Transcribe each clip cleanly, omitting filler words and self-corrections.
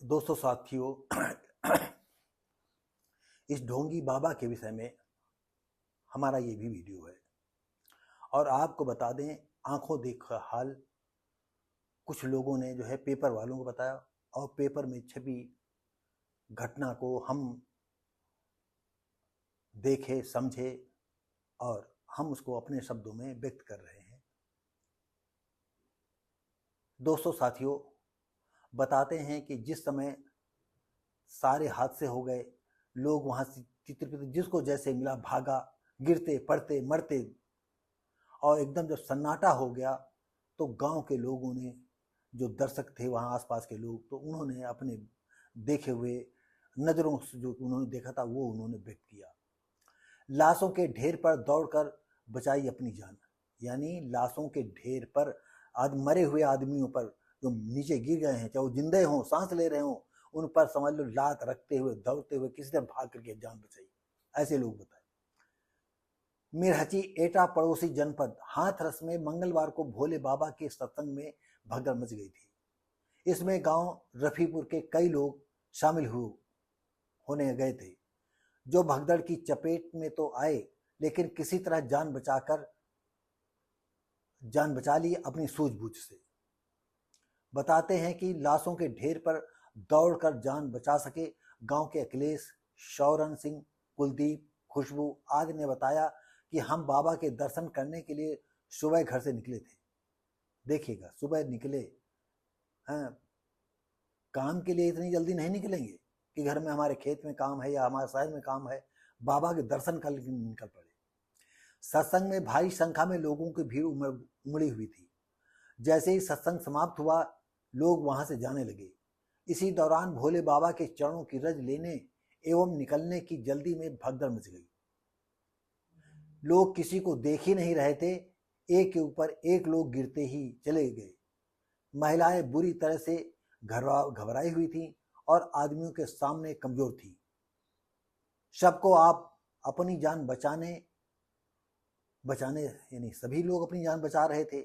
दोस्तों साथियों, इस ढोंगी बाबा के विषय में हमारा ये भी वीडियो है और आपको बता दें, आंखों देखा हाल कुछ लोगों ने जो है पेपर वालों को बताया और पेपर में छपी घटना को हम देखे, समझे और हम उसको अपने शब्दों में व्यक्त कर रहे हैं। दोस्तों साथियों, बताते हैं कि जिस समय सारे हादसे हो गए, लोग वहां से चित्र जिसको जैसे मिला भागा, गिरते पड़ते मरते, और एकदम जब सन्नाटा हो गया तो गांव के लोगों ने, जो दर्शक थे वहां आसपास के लोग, तो उन्होंने अपने देखे हुए नजरों से जो उन्होंने देखा था वो उन्होंने व्यक्त किया। लाशों के ढेर पर दौड़कर बचाई अपनी जान, यानी लाशों के ढेर पर आज मरे हुए आदमियों पर जो नीचे गिर गए हैं, चाहे वो जिंदे हों, सांस ले रहे हों, उन पर समझ लो लात रखते हुए दौड़ते हुए किसी ने भाग करके जान बचाई। ऐसे लोग बताए। मिरहची एटा पड़ोसी जनपद हाथरस में मंगलवार को भोले बाबा के सत्संग में भगदड़ मच गई थी। इसमें गांव रफीपुर के कई लोग शामिल होने गए थे, जो भगदड़ की चपेट में तो आए लेकिन किसी तरह जान बचा ली अपनी सूझबूझ से। बताते हैं कि लाशों के ढेर पर दौड़कर जान बचा सके गांव के अखिलेश, शौरन सिंह, कुलदीप, खुशबू आदि ने बताया कि हम बाबा के दर्शन करने के लिए सुबह घर से निकले थे। देखिएगा, सुबह निकले, हाँ, काम के लिए इतनी जल्दी नहीं निकलेंगे कि घर में हमारे खेत में काम है या हमारे शहर में काम है, बाबा के दर्शन कर निकल पड़े। सत्संग में भारी संख्या में लोगों की भीड़ उमड़ी हुई थी। जैसे ही सत्संग समाप्त हुआ, लोग वहां से जाने लगे। इसी दौरान भोले बाबा के चरणों की रज लेने एवं निकलने की जल्दी में भगदड़ मच गई। लोग किसी को देख ही नहीं रहे थे, एक के ऊपर एक लोग गिरते ही चले गए। महिलाएं बुरी तरह से घबराई हुई थी और आदमियों के सामने कमजोर थी। सबको आप अपनी जान बचाने यानी सभी लोग अपनी जान बचा रहे थे।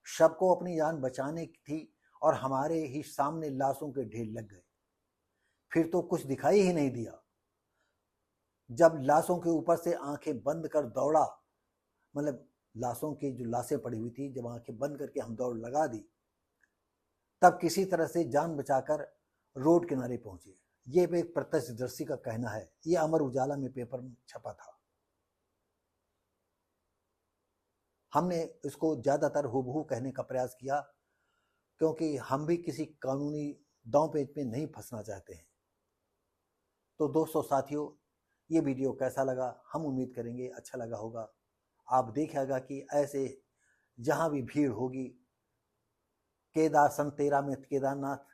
सबको अपनी जान बचाने की थी और हमारे ही सामने लाशों के ढेर लग गए। फिर तो कुछ दिखाई ही नहीं दिया। जब लाशों के ऊपर से आंखें बंद कर दौड़ा, मतलब लाशों की जो लाशें पड़ी हुई थी, जब आंखें बंद करके हम दौड़ लगा दी, तब किसी तरह से जान बचाकर रोड किनारे पहुंचे। ये एक प्रत्यक्षदर्शी का कहना है। ये अमर उजाला में पेपर में छपा था। हमने इसको ज्यादातर हूबहू कहने का प्रयास किया, क्योंकि हम भी किसी कानूनी दांव पेच में नहीं फंसना चाहते हैं। तो दोस्तों साथियों, ये वीडियो कैसा लगा? हम उम्मीद करेंगे अच्छा लगा होगा। आप देखिएगा कि ऐसे जहां भी भीड़ होगी, सन 13 में केदारनाथ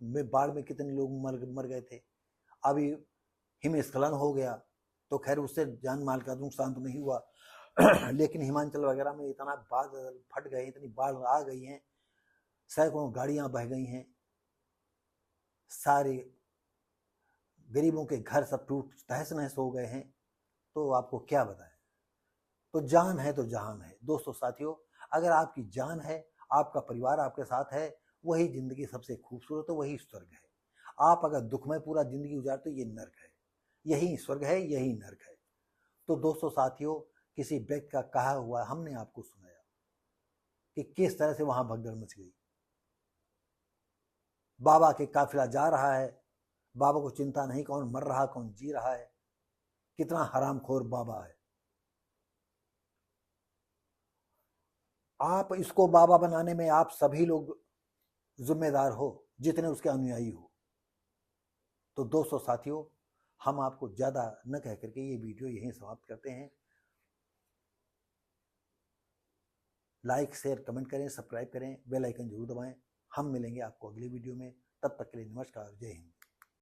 में बाढ़ में कितने लोग मर गए थे। अभी हिमस्खलन हो गया, तो खैर उससे जान माल का नुकसान तो नहीं हुआ लेकिन हिमाचल वगैरह में इतना बादल फट गए, इतनी बाढ़ आ गई है, सैकड़ों गाड़ियां बह गई हैं, सारे गरीबों के घर सब टूट तहस नहस हो गए हैं। तो आपको क्या बताएं। तो जान है तो जहान है। दोस्तों साथियों, अगर आपकी जान है, आपका परिवार आपके साथ है, वही जिंदगी सबसे खूबसूरत है, वही स्वर्ग है। आप अगर दुख में पूरा जिंदगी गुजारते हो, ये नर्क है। यही स्वर्ग है, यही नर्क है। तो दोस्तों साथियों, किसी व्यक्ति का कहा हुआ हमने आपको सुनाया कि किस तरह से वहां भगदड़ मच गई। बाबा के काफिला जा रहा है, बाबा को चिंता नहीं कौन मर रहा कौन जी रहा है। कितना हरामखोर बाबा है। आप इसको बाबा बनाने में आप सभी लोग जिम्मेदार हो, जितने उसके अनुयायी हो। तो दोस्तों साथियों, हम आपको ज्यादा न कह करके ये वीडियो यहीं समाप्त करते हैं। लाइक, शेयर, कमेंट करें, सब्सक्राइब करें, बेल आइकन जरूर दबाएं। हम मिलेंगे आपको अगली वीडियो में। तब तक के लिए नमस्कार, जय हिंद।